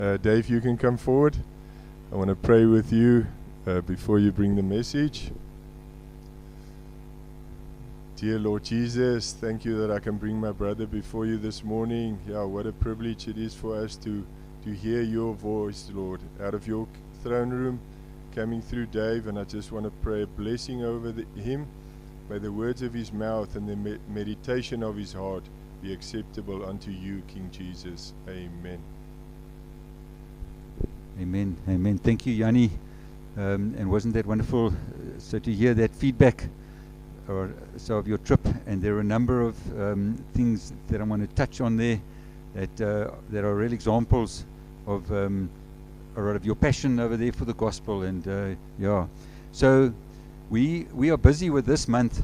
Dave, you can come forward. I want to pray with you before you bring the message. Dear Lord Jesus, thank you that I can bring my brother before you this morning. Yeah, what a privilege it is for us to hear your voice, Lord, out of your throne room, coming through Dave. And I just want to pray a blessing over him. May the words of his mouth and the meditation of his heart be acceptable unto you, King Jesus. Amen. Amen. Amen. Thank you, Yanni. And wasn't that wonderful? So to hear that feedback of your trip, and there are a number of things that I want to touch on there that are real examples of your passion over there for the gospel. And so we are busy with this month,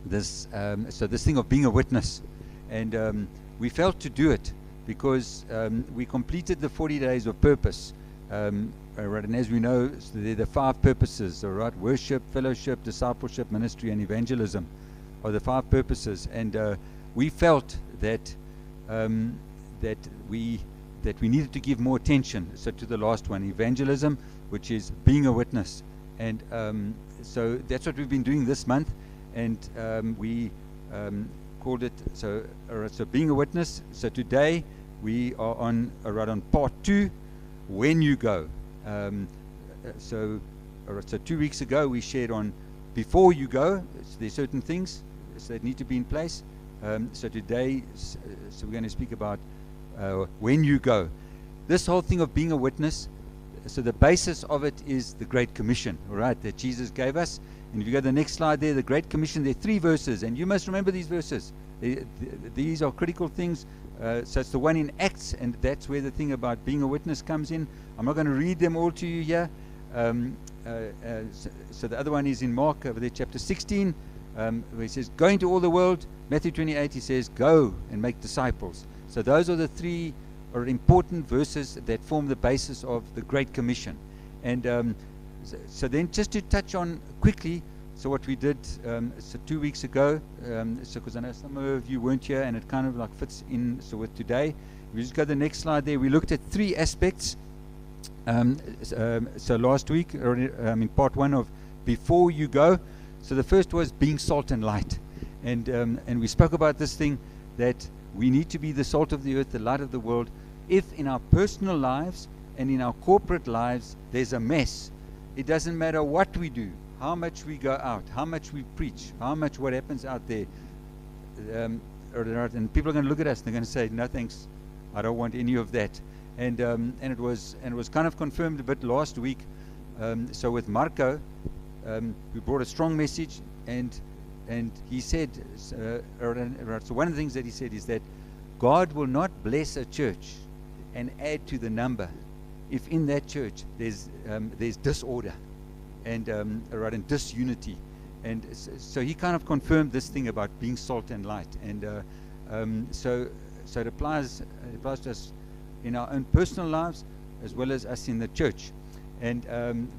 this thing of being a witness, and we felt to do it because we completed the 40 days of purpose. And as we know, there are the 5 purposes, all right? Worship, fellowship, discipleship, ministry, and evangelism are the 5 purposes. And we felt that we needed to give more attention. So to the last one, evangelism, which is being a witness. And so that's what we've been doing this month. And we called it so being a witness. So today we are on part 2, when you go. So 2 weeks ago we shared on before you go. There's certain things that need to be in place. So today, we're going to speak about when you go. This whole thing of being a witness. So the basis of it is the Great Commission, all right, that Jesus gave us. And if you go to the next slide there, the Great Commission, there are 3 verses, and you must remember these verses. These are critical things. So it's the one in Acts, and that's where the thing about being a witness comes in. I'm not going to read them all to you here. So the other one is in Mark, over there, chapter 16, where he says, go into all the world. Matthew 28, he says, go and make disciples. So those are the 3 important verses that form the basis of the Great Commission. And so then just to touch on quickly, so what we did 2 weeks ago, because I know some of you weren't here, and it kind of like fits in with today. We just go to the next slide there. We looked at 3 aspects. So last week, in part 1 of before you go. So the first was being salt and light, and we spoke about this thing that we need to be the salt of the earth, the light of the world. If in our personal lives and in our corporate lives there's a mess, it doesn't matter what we do, how much we go out, how much we preach, what happens out there. And people are going to look at us and they're going to say, no thanks, I don't want any of that. And it was kind of confirmed a bit last week. So with Marco, we brought a strong message, and he said, so one of the things that he said is that God will not bless a church and add to the number if in that church there's disorder and disunity. And so he kind of confirmed this thing about being salt and light. And so it applies to us in our own personal lives as well as us in the church. And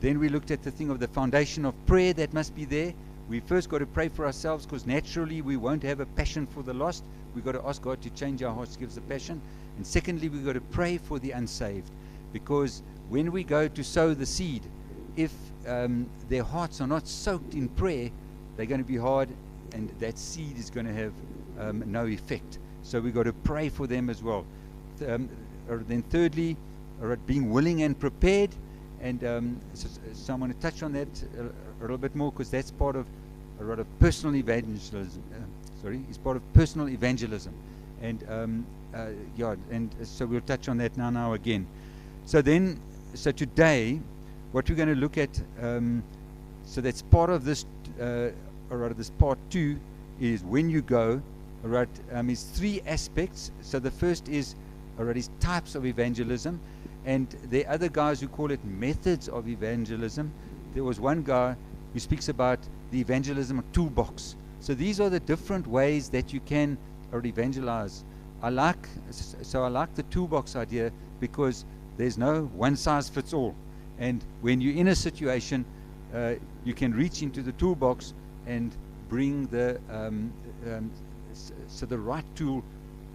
then we looked at the thing of the foundation of prayer that must be there. We first got to pray for ourselves, because naturally we won't have a passion for the lost. We've got to ask God to change our hearts, give us a passion. And secondly, we've got to pray for the unsaved, because when we go to sow the seed, if their hearts are not soaked in prayer, they're going to be hard, and that seed is going to have no effect. So we've got to pray for them as well. Then thirdly, being willing and prepared. And so I'm going to touch on that a little bit more, because that's part of personal evangelism. It's part of personal evangelism. And and so we'll touch on that now again. So today, what we're going to look at, so that's part of this, this part 2 is when you go, is 3 aspects. So the first is types of evangelism, and there are other guys who call it methods of evangelism. There was one guy who speaks about the evangelism toolbox. So these are the different ways that you can evangelize. I like the toolbox idea, because there's no one size fits all. And when you're in a situation, you can reach into the toolbox and bring the right tool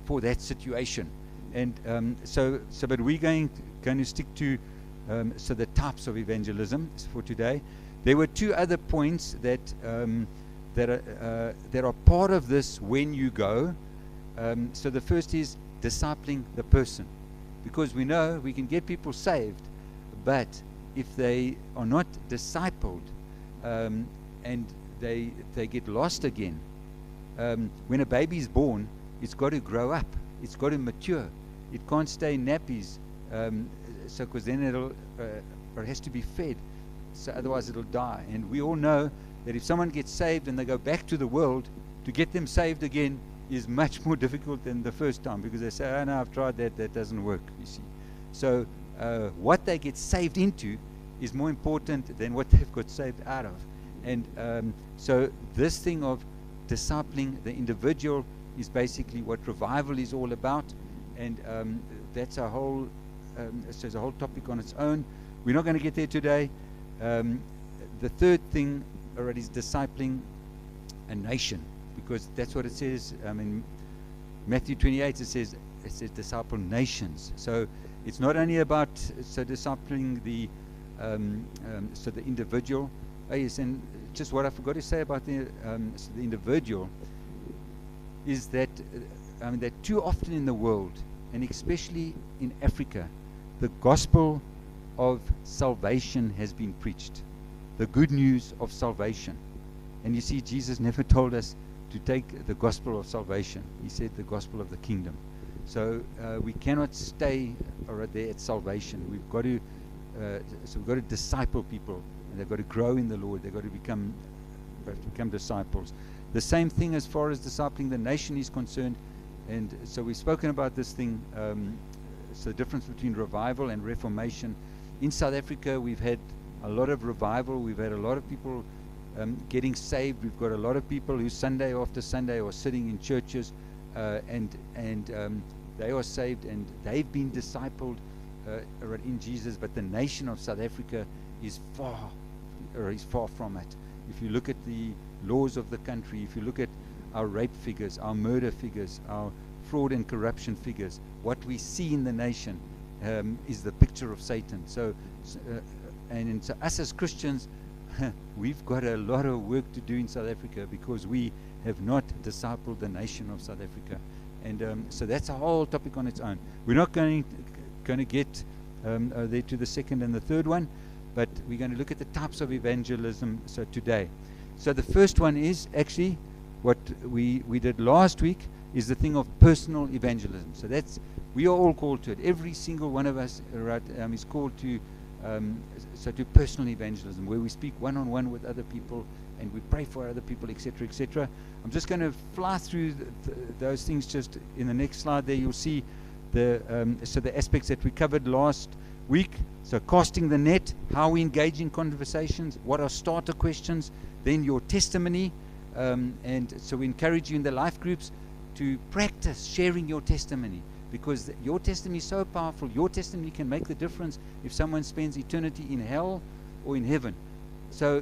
for that situation. And but we're going to stick to the types of evangelism for today. There were two other points that are part of this when you go. So the first is discipling the person, because we know we can get people saved, but if they are not discipled and they get lost again, when a baby is born, it's got to grow up, it's got to mature, it can't stay in nappies, because then it has to be fed, so otherwise it'll die. And we all know that if someone gets saved and they go back to the world, to get them saved again is much more difficult than the first time, because they say, oh no, I've tried that doesn't work, you see. So what they get saved into is more important than what they've got saved out of. And so this thing of discipling the individual is basically what revival is all about, and that's a whole so it's a whole topic on its own. We're not going to get there today. The third thing already is discipling a nation, because that's what it says. In Matthew 28 it says disciple nations. So it's not only about discipling the individual. Yes, and just what I forgot to say about the individual is that that too often in the world, and especially in Africa, the gospel of salvation has been preached, the good news of salvation. And you see, Jesus never told us to take the gospel of salvation. He said the gospel of the kingdom. So we cannot stay right there at salvation. We've got to disciple people, and they've got to grow in the Lord. They've got to become disciples. The same thing as far as discipling the nation is concerned. And so we've spoken about this thing, so the difference between revival and reformation. In South Africa, we've had a lot of revival. We've had a lot of people getting saved. We've got a lot of people who Sunday after Sunday are sitting in churches, and they are saved and they've been discipled in Jesus. But the nation of South Africa is far from it. If you look at the laws of the country, if you look at our rape figures, our murder figures, our fraud and corruption figures, what we see in the nation is the picture of Satan. So us as Christians, we've got a lot of work to do in South Africa, because we have not discipled the nation of South Africa. And so that's a whole topic on its own. We're not going to get there to the second and the third one, but we're going to look at the types of evangelism today. So the first one is actually what we did last week, is the thing of personal evangelism. So that's, we are all called to it. Every single one of us is called to personal evangelism, where we speak one-on-one with other people and we pray for other people, etc., etc. I'm just going to fly through those things. Just in the next slide there, you'll see the aspects that we covered last week. So casting the net, how we engage in conversations, what are starter questions, then your testimony, and so we encourage you in the life groups to practice sharing your testimony, because your testimony is so powerful. Your testimony can make the difference if someone spends eternity in hell or in heaven. So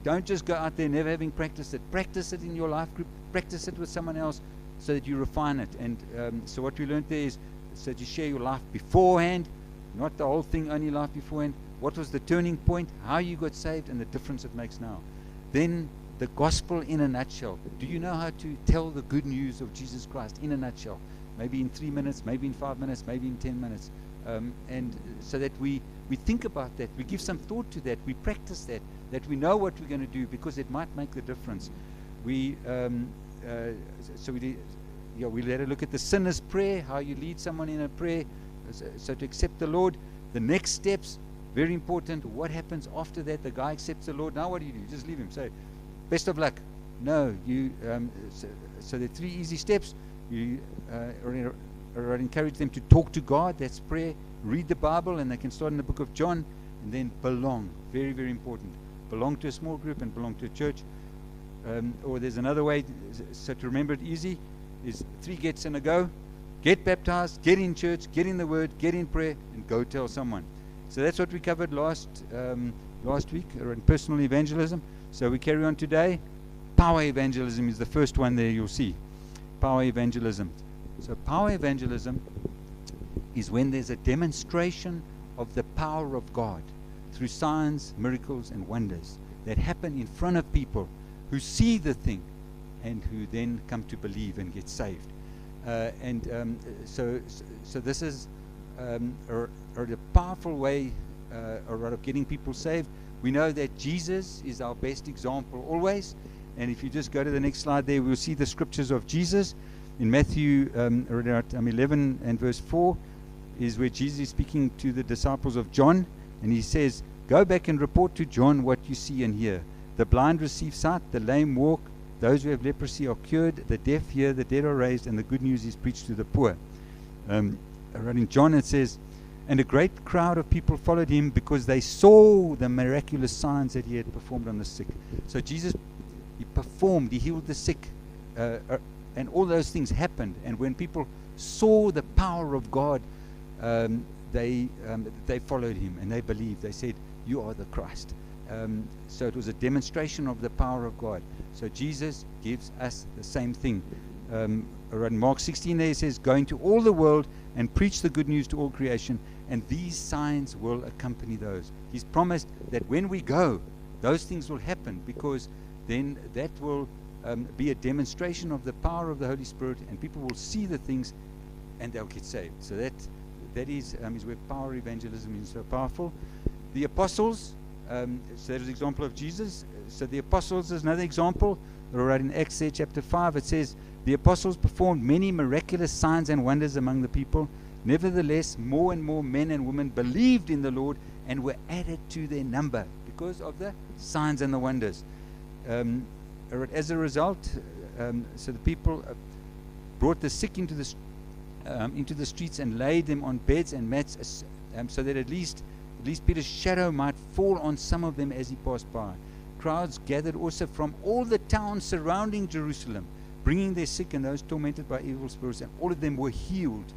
don't just go out there never having practiced it. Practice it in your life group, practice it with someone else, so that you refine it. And so what we learned there is, so that you share your life beforehand, not the whole thing, only life beforehand. What was the turning point, how you got saved, and the difference it makes now. Then the gospel in a nutshell. Do you know how to tell the good news of Jesus Christ in a nutshell? Maybe in 3 minutes, maybe in 5 minutes, maybe in 10 minutes. And so that we think about that, we give some thought to that, we practice that we know what we're going to do, because it might make the difference. We let her look at the sinner's prayer, how you lead someone in a prayer, so to accept the Lord. The next steps, very important. What happens after that? The guy accepts the Lord. Now what do? You just leave him. Say, best of luck. No, you. So there are 3 easy steps. You encourage them to talk to God. That's prayer. Read the Bible, and they can start in the book of John, and then belong. Very, very important. Belong to a small group and belong to a church. Or there's another way. So to remember it easy is 3 gets and a go. Get baptized, get in church, get in the Word, get in prayer, and go tell someone. So that's what we covered last week in personal evangelism. So we carry on today. Power evangelism is the first one there you'll see. Power evangelism. So power evangelism is when there's a demonstration of the power of God through signs, miracles, and wonders that happen in front of people who see the thing and who then come to believe and get saved. So this is a powerful way of getting people saved. We know that Jesus is our best example always. And if you just go to the next slide there, we'll see the scriptures of Jesus. In Matthew 11 and verse 4 is where Jesus is speaking to the disciples of John. And he says, "Go back and report to John what you see and hear. The blind receive sight, the lame walk, those who have leprosy are cured, the deaf hear, the dead are raised, and the good news is preached to the poor." In John it says, "And a great crowd of people followed him because they saw the miraculous signs that he had performed on the sick." So Jesus, he performed, he healed the sick, and all those things happened. And when people saw the power of God, they followed him and they believed. They said, "You are the Christ." So it was a demonstration of the power of God. So Jesus gives us the same thing. In Mark 16 there it says, "Go into all the world and preach the good news to all creation, and these signs will accompany those." He's promised that when we go, those things will happen, because then that will be a demonstration of the power of the Holy Spirit, and people will see the things and they'll get saved. So that is where power evangelism is so powerful. The apostles, so that is an example of Jesus. So the apostles is another example. Right in Acts chapter 5 it says, "The apostles performed many miraculous signs and wonders among the people. Nevertheless, more and more men and women believed in the Lord and were added to their number," because of the signs and the wonders. As a result, so the people brought the sick into the streets and laid them on beds and mats, so that at least Peter's shadow might fall on some of them as he passed by. Crowds gathered also from all the towns surrounding Jerusalem, bringing their sick and those tormented by evil spirits, and all of them were healed.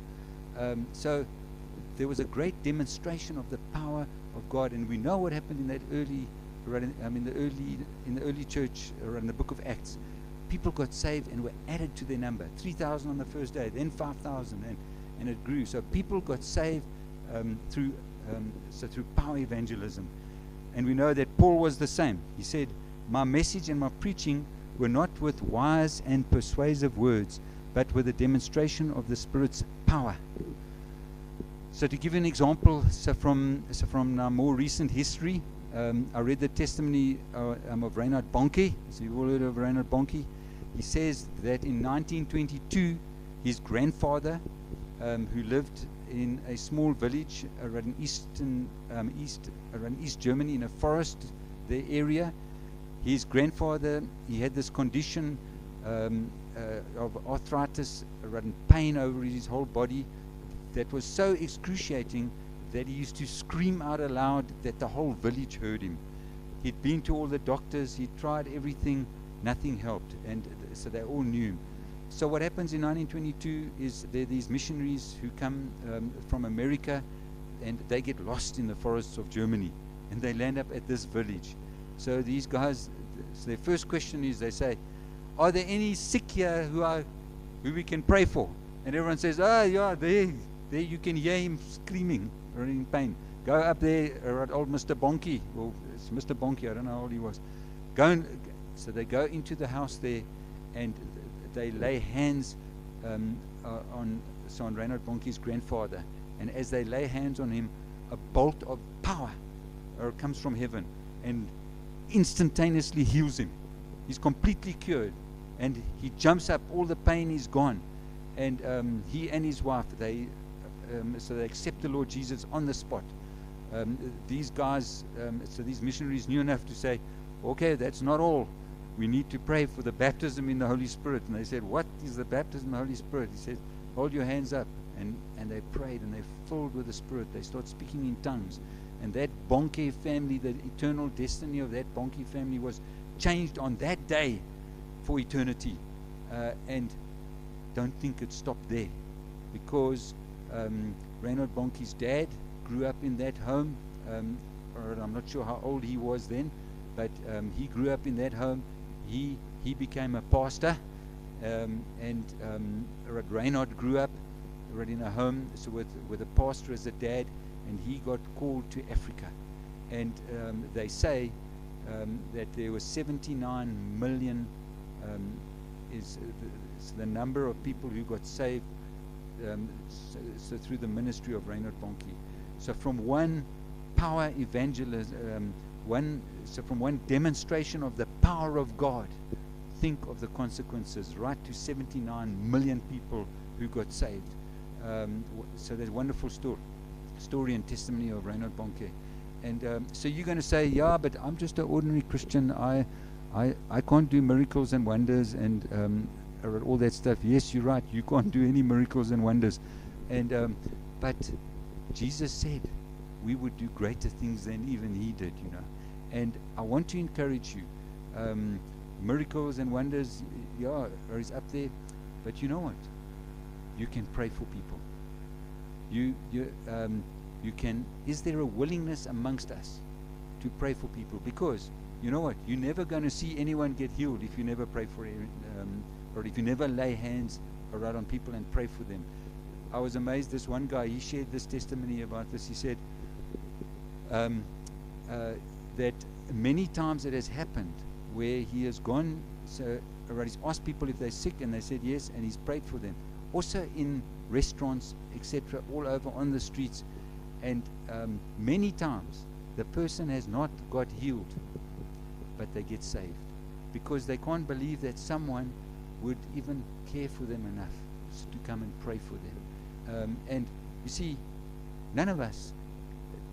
So there was a great demonstration of the power of God, and we know what happened in that in the early church, in the book of Acts. People got saved and were added to their number. 3,000 on the first day, then 5,000, and it grew. So people got saved through power evangelism. And we know that Paul was the same. He said, "My message and my preaching were not with wise and persuasive words, but with a demonstration of the Spirit's power." So to give you an example, from our more recent history, I read the testimony of Reinhard Bonnke. So you've all heard of Reinhard Bonnke. He says that in 1922, his grandfather, who lived in a small village around East Germany, in a forest, the area, his grandfather, he had this condition of arthritis, pain over his whole body, that was so excruciating that he used to scream out aloud that the whole village heard him. He'd been to all the doctors, he'd tried everything, nothing helped, and so they all knew him. So what happens in 1922 is there are these missionaries who come from America, and they get lost in the forests of Germany, and they land up at this village. So these guys, so their first question is, they say, "Are there any sick here who we can pray for?" And everyone says, "Oh yeah, there you can hear him screaming or in pain. Go up there, old Mr. Bonnke." Well, it's Mr. Bonnke, I don't know how old he was. So they go into the house there, and they lay hands on Reinhard Bonnke's grandfather. And as they lay hands on him, a bolt of power comes from heaven and instantaneously heals him. He's completely cured, and he jumps up, all the pain is gone. And he and his wife, so they accept the Lord Jesus on the spot. These guys, so these missionaries knew enough to say, "Okay, that's not all. We need to pray for the baptism in the Holy Spirit." And they said, "What is the baptism in the Holy Spirit?" He said, "Hold your hands up." And they prayed, and they filled with the Spirit. They start speaking in tongues. And that Bonnke family, the eternal destiny of that Bonnke family was changed on that day for eternity. And don't think it stopped there, because Reinhard Bonnke's dad grew up in that home. I'm not sure how old he was then, but he grew up in that home. He became a pastor, and Reinhard grew up right in a home, so with a pastor as a dad, and he got called to Africa, and they say that there were 79 million is the number of people who got saved so through the ministry of Reinhard Bonnke. So from one power evangelism, from one demonstration of the power of God, think of the consequences, right to 79 million people who got saved. So there's a wonderful story and testimony of Reinhard Bonnke. And so you're going to say, yeah, but I'm just an ordinary Christian. I can't do miracles and wonders and all that stuff. Yes, you're right. You can't do any miracles and wonders. And but Jesus said we would do greater things than even he did, you know. And I want to encourage you. Miracles and wonders, yeah, is up there. But you know what? You can pray for people. You can. Is there a willingness amongst us to pray for people? Because you know what? You're never going to see anyone get healed if you never pray for or if you never lay hands around on people and pray for them. I was amazed. This one guy, he shared this testimony about this. He said that many times it has happened where he has gone, he's asked people if they're sick, and they said yes, and he's prayed for them. Also in restaurants, etc., all over on the streets. And many times the person has not got healed, but they get saved because they can't believe that someone would even care for them enough to come and pray for them. And you see, none of us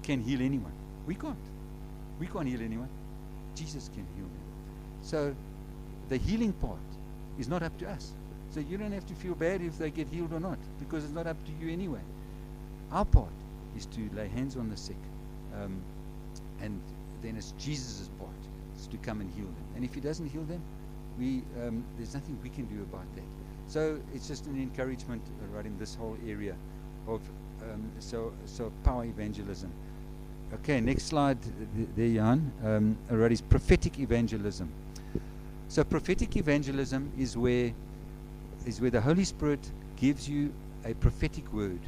can heal anyone. We can't heal anyone. Jesus can heal them. So the healing part is not up to us. So you don't have to feel bad if they get healed or not, because it's not up to you anyway. Our part is to lay hands on the sick, and then it's Jesus' part is to come and heal them. And if he doesn't heal them, there's nothing we can do about that. So it's just an encouragement right in this whole area of so power evangelism. Okay, next slide there, Jan. Alright, is prophetic evangelism. So prophetic evangelism is where the Holy Spirit gives you a prophetic word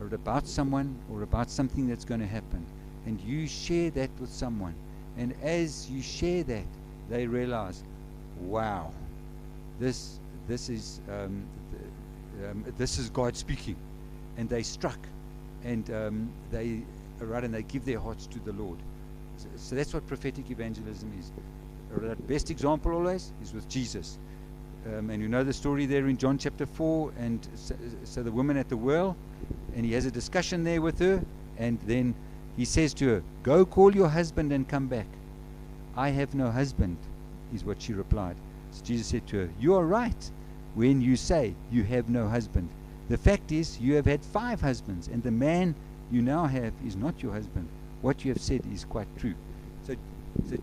or about someone or about something that's going to happen, and you share that with someone, and as you share that, they realize, wow, this is God speaking, and they struck, and they give their hearts to the Lord. So that's what prophetic evangelism is. The best example always is with Jesus. And you know the story there in John chapter 4, and so the woman at the well, and he has a discussion there with her, and then he says to her, go call your husband and come back. I have no husband, is what she replied. So Jesus said to her, you are right when you say you have no husband. The fact is you have had 5 husbands, and the man you now have is not your husband. What you have said is quite true. So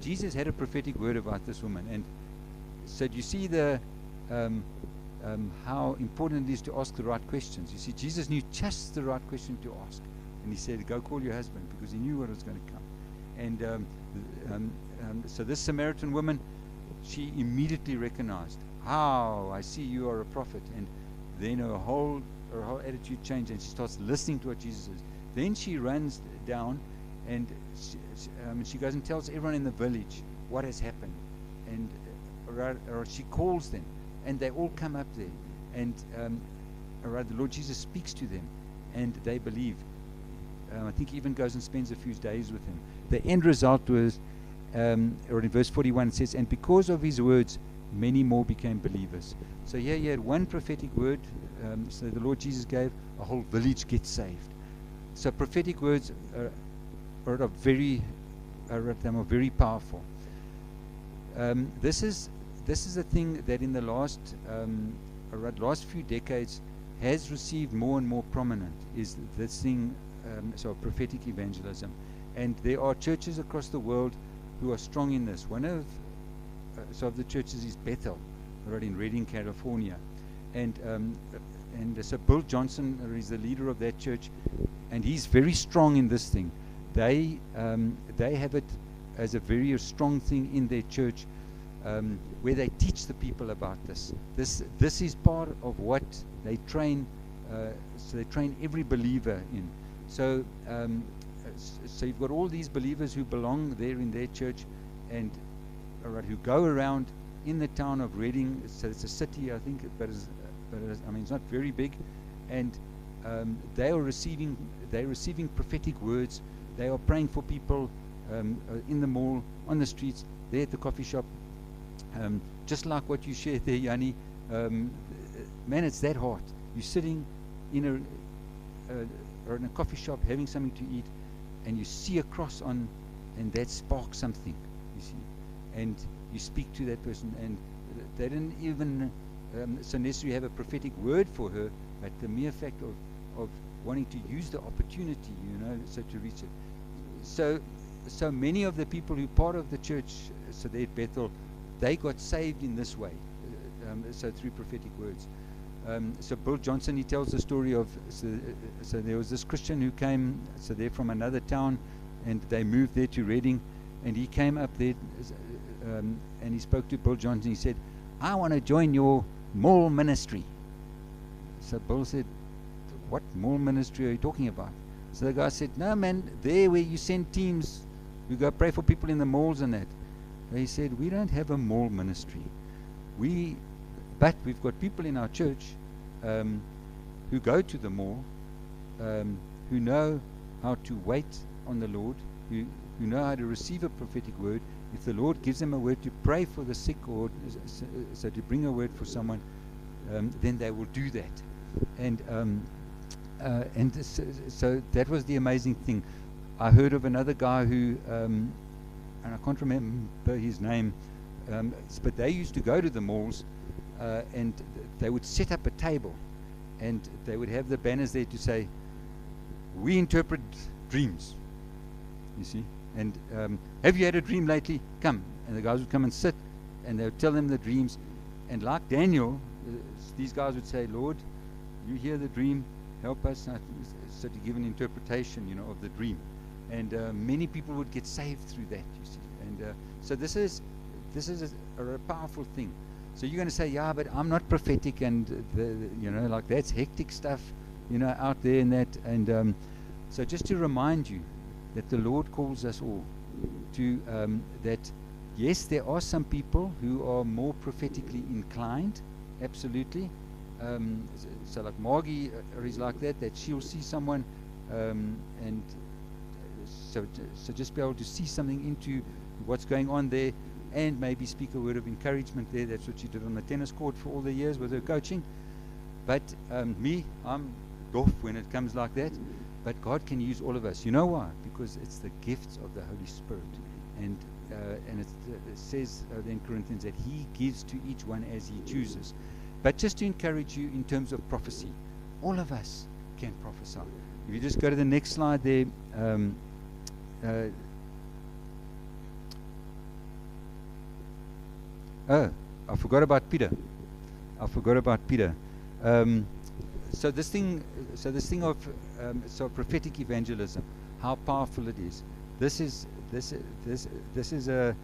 Jesus had a prophetic word about this woman. And so do you see how important it is to ask the right questions? You see, Jesus knew just the right question to ask. And he said, go call your husband, because he knew what was going to come. And so this Samaritan woman, she immediately recognized, I see you are a prophet. And then her whole attitude changed, and she starts listening to what Jesus says. Then she runs down, and she goes and tells everyone in the village what has happened. And or she calls them, and they all come up there. And the Lord Jesus speaks to them, and they believe. I think he even goes and spends a few days with him. The end result was, or in verse 41 it says, and because of his words, many more became believers. So here you had one prophetic word, so the Lord Jesus gave, a whole village gets saved. So prophetic words are very powerful. This is a thing that in the last few decades has received more and more prominent, is this thing, prophetic evangelism. And there are churches across the world who are strong in this. One of the churches is Bethel, right in Redding, California. And so Bill Johnson is the leader of that church, and he's very strong in this thing. They have it as a very strong thing in their church, where they teach the people about this. This is part of what they train so they train every believer in. So so you've got all these believers who belong there in their church, and who go around in the town of Reading. So it's a city, I think, but I mean, it's not very big, and they're receiving prophetic words. They are praying for people in the mall, on the streets, there at the coffee shop, just like what you shared there, Yanni. Man, it's that hard. You're sitting in or in a coffee shop having something to eat, and you see a cross on, and that sparks something, you see, and you speak to that person, and they didn't even so necessarily have a prophetic word for her, but the mere fact of wanting to use the opportunity, so to reach it. So many of the people who part of the church, so there at Bethel, they got saved in this way, so through prophetic words. So Bill Johnson, he tells the story of, so there was this Christian who came, so they're from another town, and they moved there to Reading, and he came up there, and he spoke to Bill Johnson. He said, "I want to join your mall ministry." So Bill said, "What mall ministry are you talking about?" So the guy said, "No, man, there where you send teams, we go pray for people in the malls and that." He said, "We don't have a mall ministry. But we've got people in our church who go to the mall, who know how to wait on the Lord, who know how to receive a prophetic word. If the Lord gives them a word to pray for the sick, or so to bring a word for someone, then they will do that." And so that was the amazing thing. I heard of another guy who, and I can't remember his name, but they used to go to the malls, and they would set up a table, and they would have the banners there to say, "We interpret dreams," you see, and "Have you had a dream lately? Come." And the guys would come and sit, and they would tell them the dreams, and like Daniel, these guys would say, "Lord, you hear the dream, help us," so to give an interpretation, of the dream, and many people would get saved through that, you see, and so this is a powerful thing. So you're going to say, "Yeah, but I'm not prophetic," and like that's hectic stuff, out there and that. And so just to remind you that the Lord calls us all to that. Yes, there are some people who are more prophetically inclined, absolutely. So like Margie is like that she'll see someone, and so just be able to see something into what's going on there, and maybe speak a word of encouragement there. That's what she did on the tennis court for all the years with her coaching. But me, I'm doof when it comes like that. But God can use all of us. You know why? Because it's the gifts of the Holy Spirit. And it says in Corinthians that He gives to each one as He chooses. But just to encourage you in terms of prophecy, all of us can prophesy. If you just go to the next slide there. I forgot about Peter. So this thing of prophetic evangelism, how powerful it is. This is a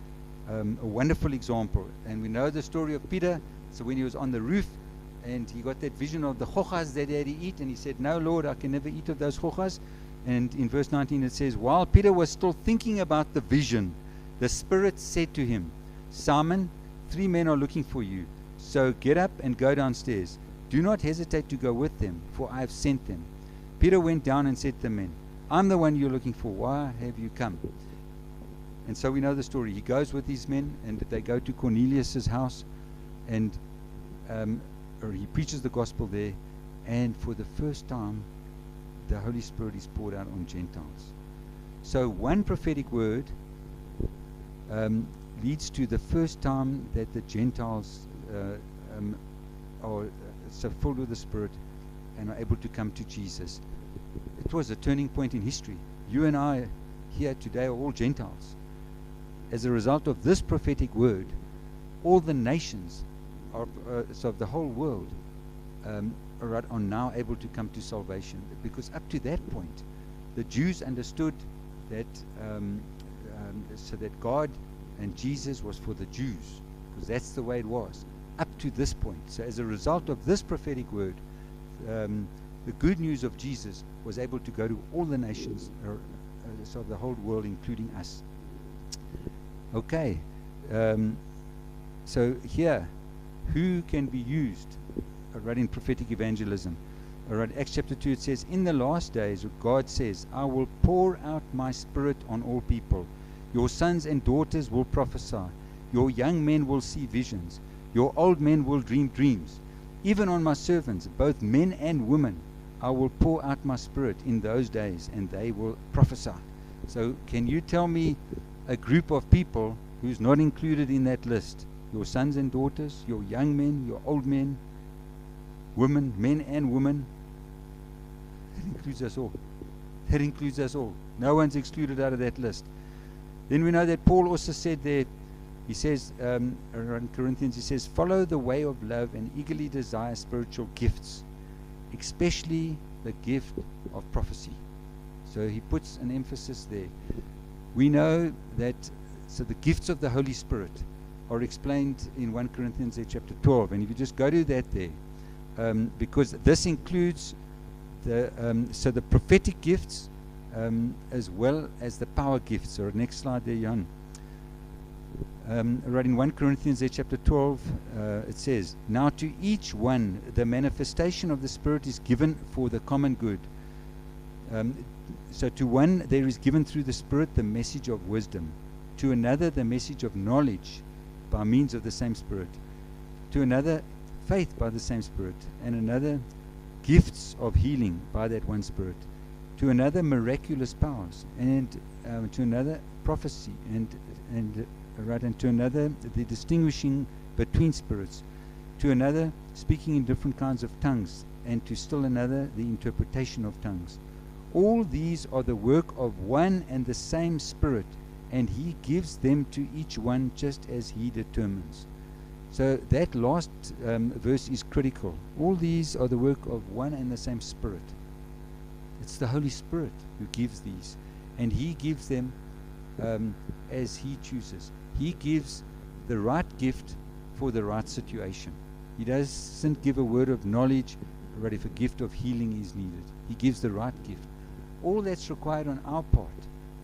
wonderful example, and we know the story of Peter. So when he was on the roof, and he got that vision of the chochas that he had to eat, and he said, "No, Lord, I can never eat of those chochas." And in verse 19 it says, "While Peter was still thinking about the vision, the Spirit said to him, 'Simon, 3 men are looking for you. So get up and go downstairs. Do not hesitate to go with them, for I have sent them.' Peter went down and said to the men, 'I'm the one you're looking for. Why have you come?' And so we know the story. He goes with these men, and they go to Cornelius's house, and or he preaches the gospel there, and for the first time, the Holy Spirit is poured out on Gentiles. So one prophetic word leads to the first time that the Gentiles are so filled with the Spirit and are able to come to Jesus. It was a turning point in history. You and I here today are all Gentiles. As a result of this prophetic word, all the nations of the whole world are now able to come to salvation. Because up to that point, the Jews understood that so that God and Jesus was for the Jews, because that's the way it was up to this point. So as a result of this prophetic word, the the good news of Jesus was able to go to all the nations, so the whole world, including us. Okay, so here, who can be used right in prophetic evangelism? All right, Acts chapter 2, it says, in the last days, God says, I will pour out my spirit on all people. Your sons and daughters will prophesy. Your young men will see visions. Your old men will dream dreams. Even on my servants, both men and women, I will pour out my spirit in those days, and they will prophesy. So can you tell me a group of people who's not included in that list? Your sons and daughters, your young men, your old men, women, men and women. That includes us all. That includes us all. No one's excluded out of that list. Then we know that Paul also said there, he says, around Corinthians, he says, follow the way of love and eagerly desire spiritual gifts, especially the gift of prophecy. So he puts an emphasis there. We know that, so the gifts of the Holy Spirit are explained in 1 Corinthians chapter 12. And if you just go to that there, because this includes so the prophetic gifts as well as the power gifts. So next slide there, Jan. Right in 1 Corinthians chapter 12, it says, now to each one the manifestation of the Spirit is given for the common good. So to one there is given through the Spirit the message of wisdom, to another the message of knowledge by means of the same Spirit, to another faith by the same Spirit, and another gifts of healing by that one Spirit, to another miraculous powers, and to another prophecy, and to another the distinguishing between spirits, to another speaking in different kinds of tongues, and to still another the interpretation of tongues. All these are the work of one and the same Spirit, and He gives them to each one just as He determines. So that last verse is critical. All these are the work of one and the same Spirit. It's the Holy Spirit who gives these, and He gives them as He chooses. He gives the right gift for the right situation. He doesn't give a word of knowledge, but if a gift of healing is needed, He gives the right gift. All that's required on our part,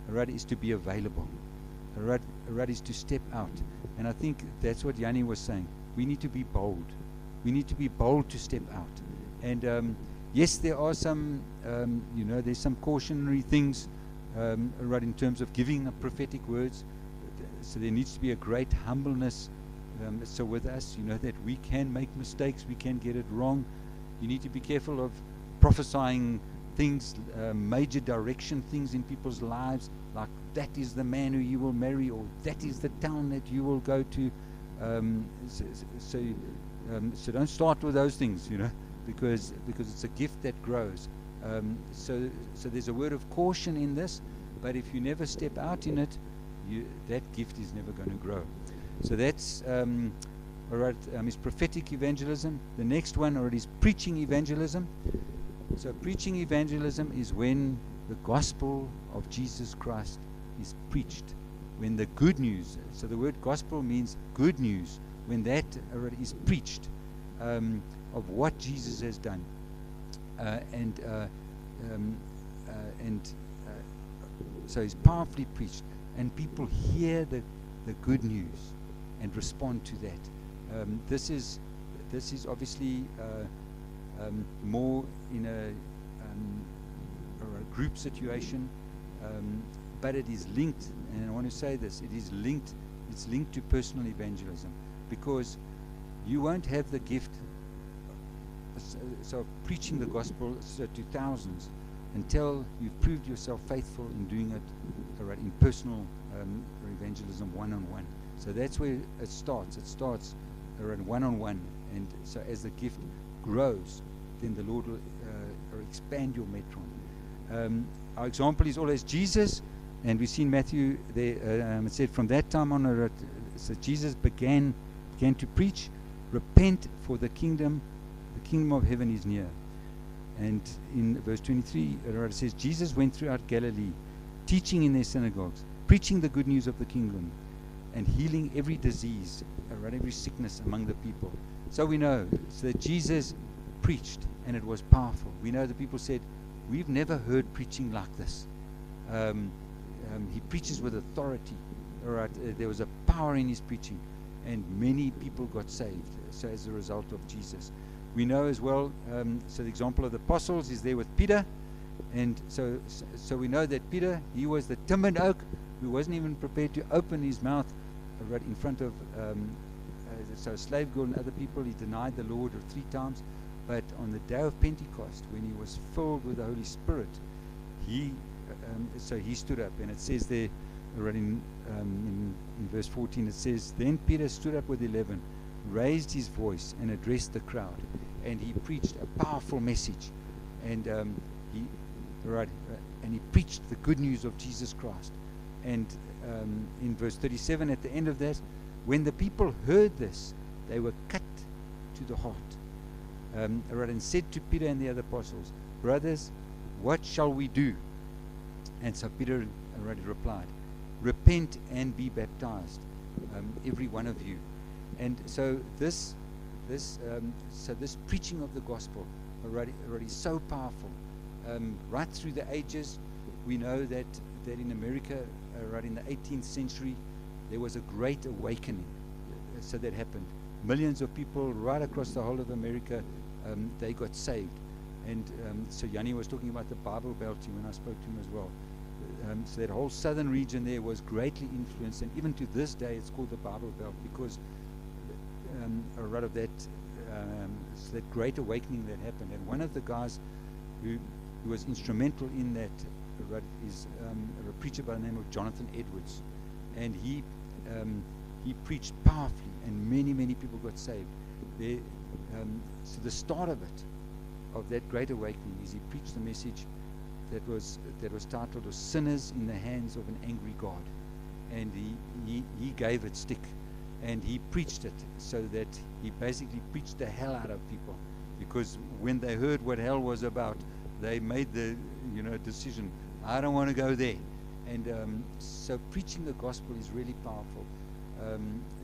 right, is to be available. Right, is to step out. And I think that's what Yanni was saying. We need to be bold. We need to be bold to step out. And yes, there are some, there's some cautionary things, right, in terms of giving prophetic words. So there needs to be a great humbleness. So with us, that we can make mistakes, we can get it wrong. You need to be careful of prophesying things, major direction things in people's lives, like that is the man who you will marry, or that is the town that you will go to. So don't start with those things, because it's a gift that grows. So there's a word of caution in this, but if you never step out in it, that gift is never going to grow. So that's all right. Is prophetic evangelism. The next one, or it is preaching evangelism. So preaching evangelism is when the gospel of Jesus Christ is preached, when the good news, so the word gospel means good news, when that is preached of what Jesus has done, so it's powerfully preached, and people hear the good news and respond to that. This is obviously more in a group situation, but it is linked, and I want to say this, it's linked to personal evangelism, because you won't have the gift so preaching the gospel to thousands until you've proved yourself faithful in doing it in personal evangelism, one-on-one. So that's where it starts. It starts one-on-one, and so as the gift grows, then the Lord will expand your metron. Our example is always Jesus, and we see in Matthew there, it said from that time on, so Jesus began to preach, repent, for the kingdom of heaven is near. And in verse 23, it says, Jesus went throughout Galilee, teaching in their synagogues, preaching the good news of the kingdom, and healing every disease, every sickness among the people. So we know that Jesus preached, and it was powerful. We know the people said, we've never heard preaching like this. He preaches with authority. All right, there was a power in his preaching, and many people got saved. So as a result of Jesus, we know as well. So the example of the apostles is there with Peter, and so we know that Peter, he was the timid oak who wasn't even prepared to open his mouth right in front of so a slave girl and other people. He denied the Lord 3 times, but on the day of Pentecost, when he was filled with the Holy Spirit, he stood up, and it says there, right in verse 14, it says, "Then Peter stood up with 11, raised his voice, and addressed the crowd, and he preached a powerful message, and he preached the good news of Jesus Christ." And in verse 37, at the end of that, when the people heard this, they were cut to the heart, and said to Peter and the other apostles, "Brothers, what shall we do?" And so Peter replied, "Repent and be baptized, every one of you." And so this preaching of the gospel already is so powerful. Right through the ages, we know that in America, right in the 18th century, there was a great awakening. So that happened. Millions of people right across the whole of America, they got saved. And so Yanni was talking about the Bible Belt when I spoke to him as well. So that whole southern region there was greatly influenced, and even to this day it's called the Bible Belt because right of that, so that great awakening that happened. And one of the guys who was instrumental in that is a preacher by the name of Jonathan Edwards, and he preached powerfully, and many people got saved. So the start of it, of that great awakening, is he preached the message that was titled "Sinners in the Hands of an Angry God," and he gave it stick, and he preached it so that he basically preached the hell out of people, because when they heard what hell was about, they made the decision, I don't want to go there. And so preaching the gospel is really powerful.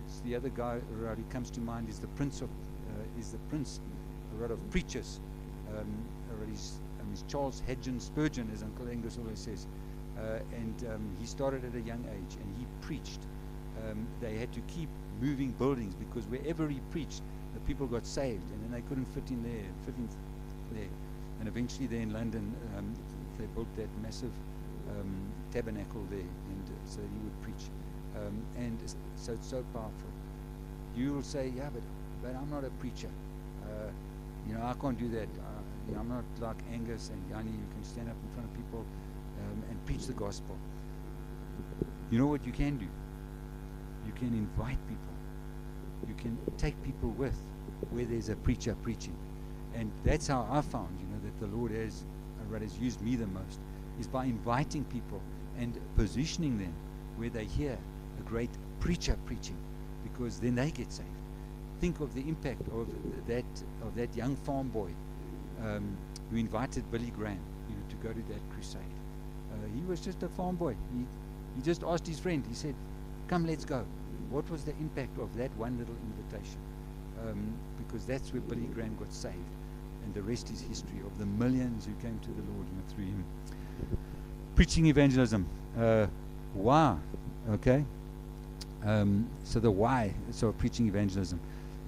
It's the other guy who comes to mind is the prince of preachers. Is Charles Hedgen Spurgeon, as Uncle Angus always says, and he started at a young age, and he preached. They had to keep moving buildings because wherever he preached, the people got saved, and then they couldn't fit in there. And eventually, there in London, they built that massive tabernacle there, and so he would preach. And so it's so powerful. You will say, "Yeah, but I'm not a preacher. I can't do that. I'm not like Angus and Yanni. You can stand up in front of people and preach the gospel." You know what you can do? You can invite people. You can take people with where there's a preacher preaching. And that's how I found, that the Lord has used me the most, is by inviting people and positioning them where they hear a great preacher preaching, because then they get saved. Think of the impact of that young farm boy who invited Billy Graham, to go to that crusade. He was just a farm boy. He just asked his friend. He said, "Come, let's go." What was the impact of that one little invitation? Because that's where Billy Graham got saved, and the rest is history of the millions who came to the Lord through him. Preaching evangelism. Why? Okay. So the why. So preaching evangelism.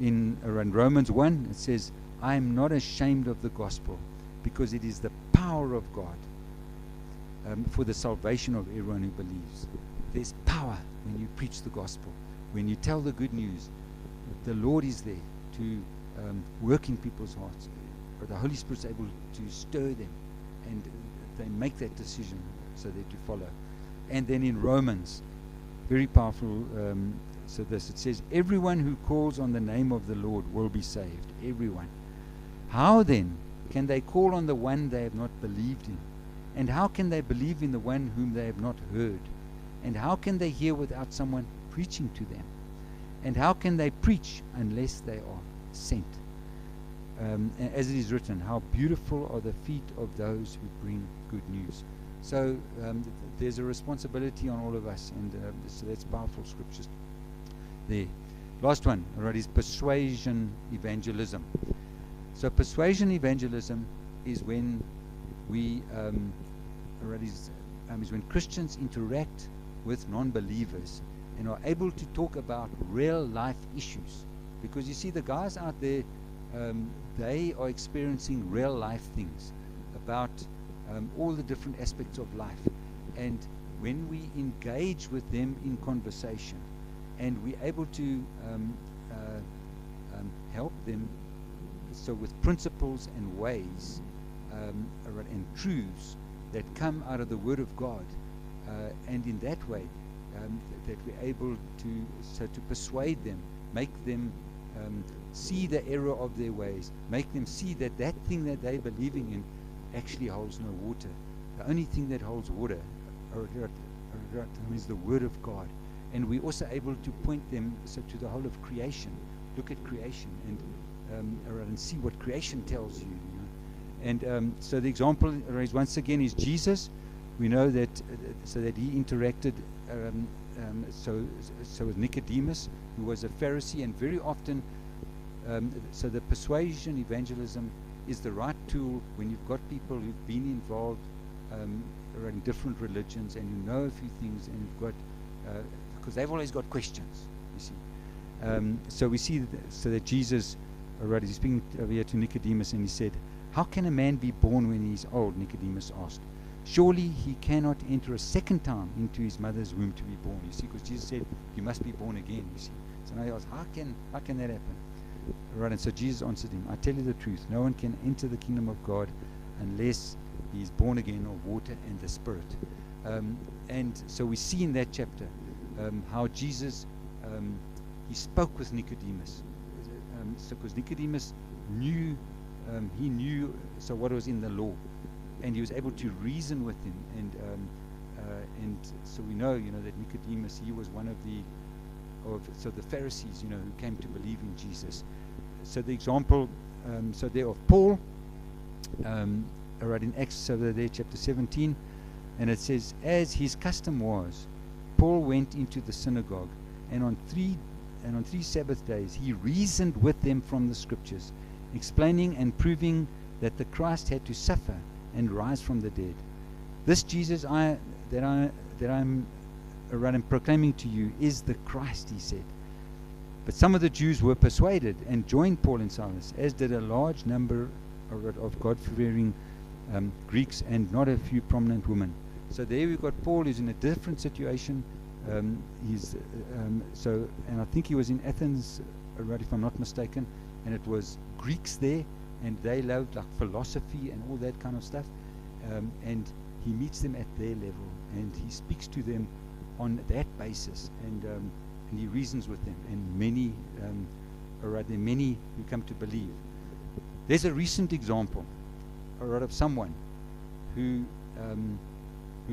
In Romans 1, it says, "I am not ashamed of the gospel, because it is the power of God for the salvation of everyone who believes." There's power when you preach the gospel. When you tell the good news, the Lord is there to work in people's hearts. But the Holy Spirit's able to stir them, and they make that decision so they're to follow. And then in Romans, very powerful, it says, "Everyone who calls on the name of the Lord will be saved." Everyone. How then can they call on the one they have not believed in? And how can they believe in the one whom they have not heard? And how can they hear without someone preaching to them? And how can they preach unless they are sent? As it is written, "How beautiful are the feet of those who bring good news." So there's a responsibility on all of us, and so that's powerful scriptures there. Last one, is persuasion evangelism. So persuasion evangelism is when we is when Christians interact with non-believers and are able to talk about real life issues. Because you see, the guys out there, they are experiencing real life things about all the different aspects of life. And when we engage with them in conversation and we're able to help them so with principles and ways and truths that come out of the Word of God, and in that way that we're able to persuade them, make them see the error of their ways, make them see that that thing that they're believing in actually holds no water. The only thing that holds water is the Word of God. And we're also able to point them to the whole of creation. Look at creation and see what creation tells you. And so the example raised once again is Jesus. We know that so that he interacted so with Nicodemus, who was a Pharisee, and very often so the persuasion evangelism is the right tool when you've got people who've been involved in different religions, and you know a few things, and you've got because they've always got questions, you see. So we see that Jesus, he's speaking over here to Nicodemus, and he said, "How can a man be born when he is old?" Nicodemus asked. "Surely he cannot enter a second time into his mother's womb to be born." You see, because Jesus said, "You must be born again." You see. So now he asks, how can that happen? Right, and so Jesus answered him, "I tell you the truth, no one can enter the kingdom of God unless he is born again of water and the Spirit." And so we see in that chapter how Jesus he spoke with Nicodemus. So because Nicodemus knew, he knew so what was in the law, and he was able to reason with him. And so we know, that Nicodemus, he was one of the Pharisees, who came to believe in Jesus. So the example, so there of Paul, right in Acts, over there, chapter 17, and it says, "As his custom was, Paul went into the synagogue, and on three Sabbath days he reasoned with them from the Scriptures, explaining and proving that the Christ had to suffer and rise from the dead. This Jesus that I'm proclaiming to you is the Christ," he said. But some of the Jews were persuaded and joined Paul and Silas, as did a large number of God-fearing Greeks and not a few prominent women. So there we've got Paul, who's in a different situation. And I think he was in Athens, if I'm not mistaken, and it was Greeks there, and they loved like philosophy and all that kind of stuff. And he meets them at their level, and he speaks to them on that basis, and he reasons with them, and many who come to believe. There's a recent example, of someone who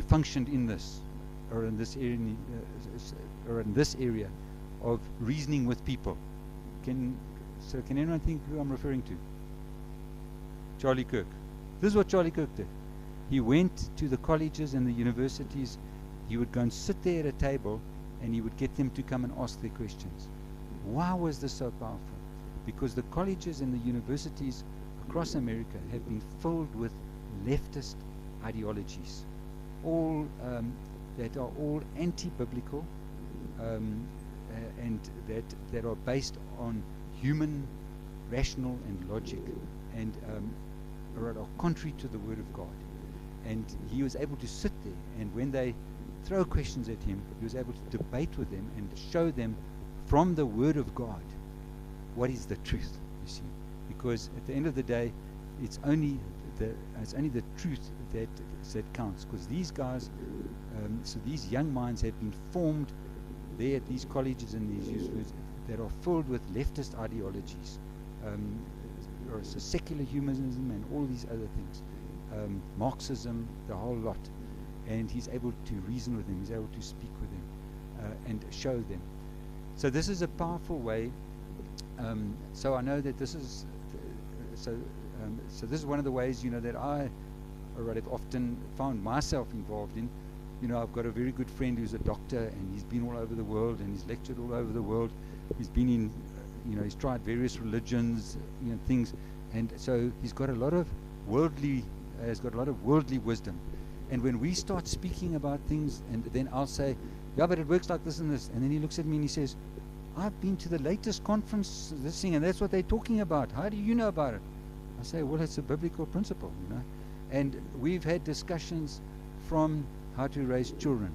functioned in this, or in this area, of reasoning with people. Can anyone think who I'm referring to? Charlie Kirk. This is what Charlie Kirk did. He went to the colleges and the universities. He would go and sit there at a table, and he would get them to come and ask their questions. Why was this so powerful? Because the colleges and the universities across America have been filled with leftist ideologies, all that are all anti-biblical, and that are based on human, rational, and logic, and are contrary to the Word of God. And he was able to sit there, and when they throw questions at him, he was able to debate with them and show them from the Word of God what is the truth, you see. Because at the end of the day, it's only the truth that counts. Because these guys, so these young minds have been formed there at these colleges and these universities that are filled with leftist ideologies, or so secular humanism and all these other things, Marxism, the whole lot. And he's able to reason with them, he's able to speak with them, and show them. So this is a powerful way. So I know that this is so this is one of the ways, that I have often found myself involved in. I've got a very good friend who's a doctor, and he's been all over the world, and he's lectured all over the world. He's been in, he's tried various religions, things, And so he's got a lot of worldly wisdom. And when we start speaking about things, and then I'll say, yeah, but it works like this and this. And then he looks at me and he says, I've been to the latest conference, this thing, and that's what they're talking about. How do you know about it? I say, well, it's a biblical principle, you know. And we've had discussions from how to raise children.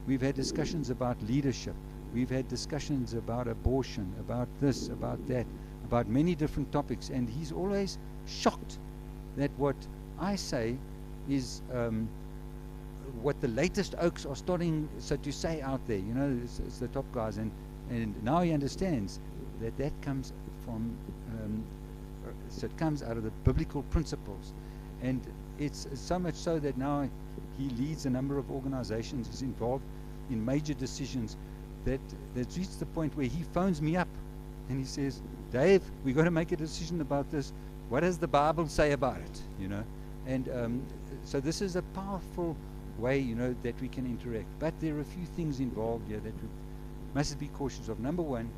We've had discussions about leadership. We've had discussions about abortion, about this, about that, about many different topics. And he's always shocked that what I say is what the latest oaks are starting so to say out there. You know, it's the top guys. And now he understands that comes from, so it comes out of the biblical principles. And it's so much so that now he leads a number of organizations, is involved in major decisions that's reached the point where he phones me up and he says, Dave, we've got to make a decision about this. What does the Bible say about it? You know, and so this is a powerful way, you know, that we can interact. But there are a few things involved here that we must be cautious of. Number one,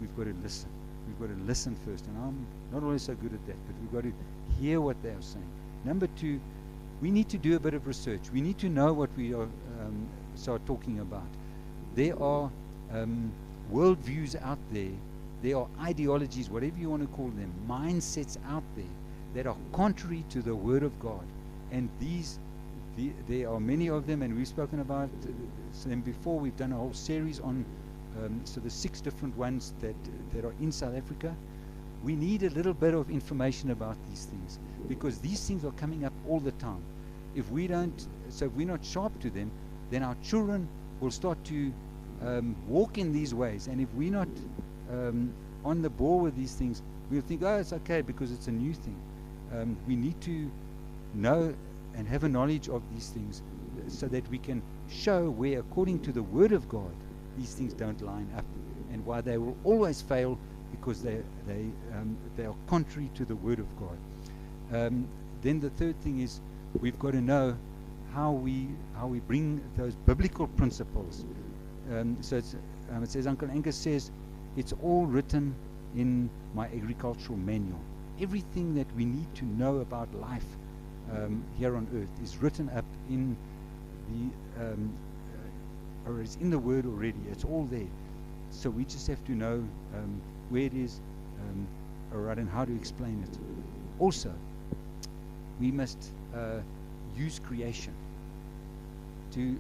we've got to listen. We've got to listen first, and I'm not always so good at that, but we've got to hear what they are saying. Number two, we need to do a bit of research. We need to know what we are talking about. There are worldviews out there. There are ideologies, whatever you want to call them, mindsets out there that are contrary to the Word of God. And there are many of them, and we've spoken about them before. We've done a whole series on so the 6 different ones that are in South Africa. We need a little bit of information about these things, because these things are coming up all the time. If we're not sharp to them, then our children will start to walk in these ways. And if we're not on the ball with these things, we'll think, oh, it's okay because it's a new thing. We need to know and have a knowledge of these things so that we can show where, according to the Word of God, these things don't line up, and why they will always fail, because they are contrary to the Word of God. Then the third thing is we've got to know how we bring those biblical principles. So it says, Uncle Angus says, it's all written in my agricultural manual. Everything that we need to know about life here on earth is written up in or it's in the Word already. It's all there. So we just have to know where it is, and how to explain it. Also, we must use creation to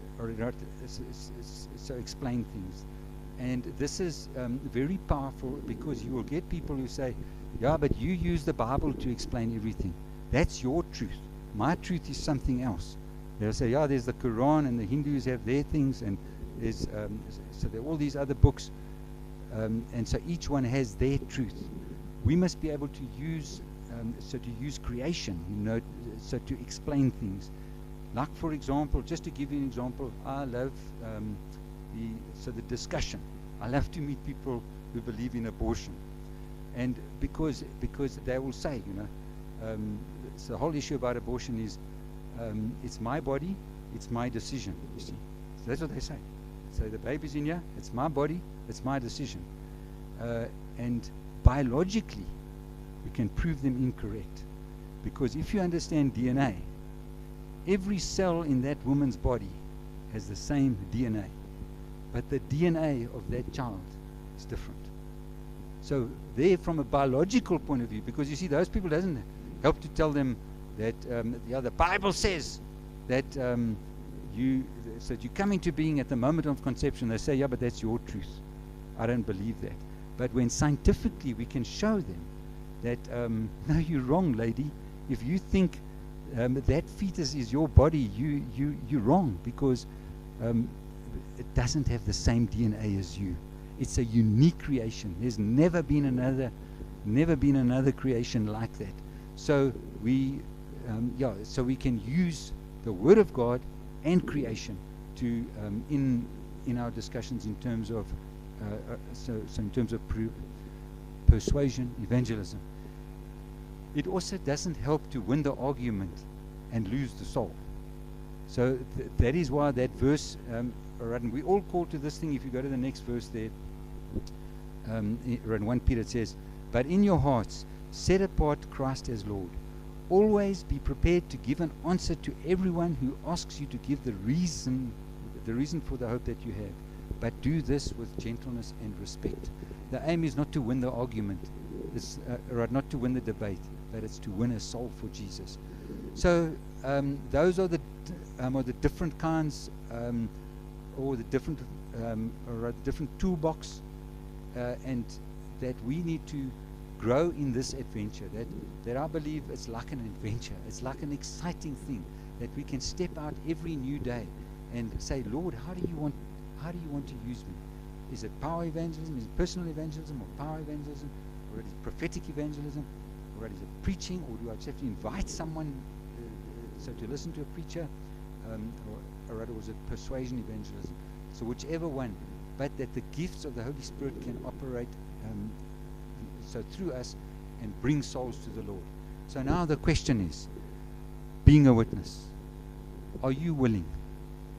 explain things. And this is very powerful, because you will get people who say, yeah, but you use the Bible to explain everything. That's your truth. My truth is something else. They'll say, yeah, there's the Quran, and the Hindus have their things, and there's so there are all these other books, and so each one has their truth. We must be able to use creation, you know, so to explain things. Like, for example, just to give you an example, I love the discussion. I love to meet people who believe in abortion, and because they will say, you know, so the whole issue about abortion is it's my body, it's my decision. You see, so that's what they say. So the baby's in here, it's my body, it's my decision, and biologically we can prove them incorrect, because if you understand DNA, every cell in that woman's body has the same DNA, but the DNA of that child is different. So there, from a biological point of view, because you see, those people doesn't help to tell them that the Bible says that you come into being at the moment of conception. They say, yeah, but that's your truth. I don't believe that. But when scientifically we can show them that no, you're wrong, lady. If you think that fetus is your body, you're wrong, because it doesn't have the same DNA as you. It's a unique creation. There's never been another creation like that. So we can use the Word of God and creation to in our discussions in terms of in terms of persuasion, evangelism. It also doesn't help to win the argument and lose the soul. So that is why that verse, and we all call to this thing. If you go to the next verse there, in 1 Peter, it says, but in your hearts Set apart Christ as Lord. Always be prepared to give an answer to everyone who asks you to give the reason for the hope that you have. But do this with gentleness and respect. The aim is not to win the argument, it's not to win the debate, but it's to win a soul for Jesus. So those are the different kinds, or the different toolbox, and that we need to grow in this adventure. That I believe it's like an adventure. It's like an exciting thing that we can step out every new day and say, Lord, how do you want to use me? Is it power evangelism? Is it personal evangelism, or power evangelism, or is it prophetic evangelism, or is it preaching, or do I just have to invite someone so to listen to a preacher, or was it persuasion evangelism? So whichever one, but that the gifts of the Holy Spirit can operate so through us and bring souls to the Lord. So now the question is, being a witness, are you willing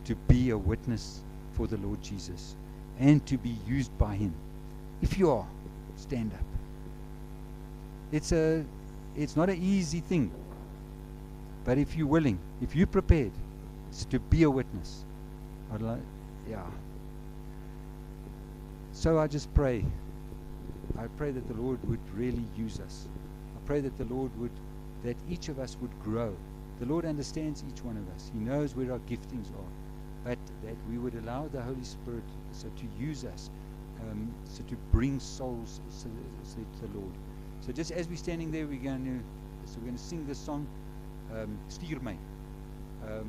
to be a witness for the Lord Jesus and to be used by Him? If you are, stand up. It's not an easy thing, but if you're willing, if you're prepared, it's to be a witness. So I just pray. I pray that the Lord would really use us. I pray that the Lord that each of us would grow. The Lord understands each one of us. He knows where our giftings are. But that we would allow the Holy Spirit to use us, to bring souls to the Lord. So just as we're standing there, we're going to sing this song, Stuur my.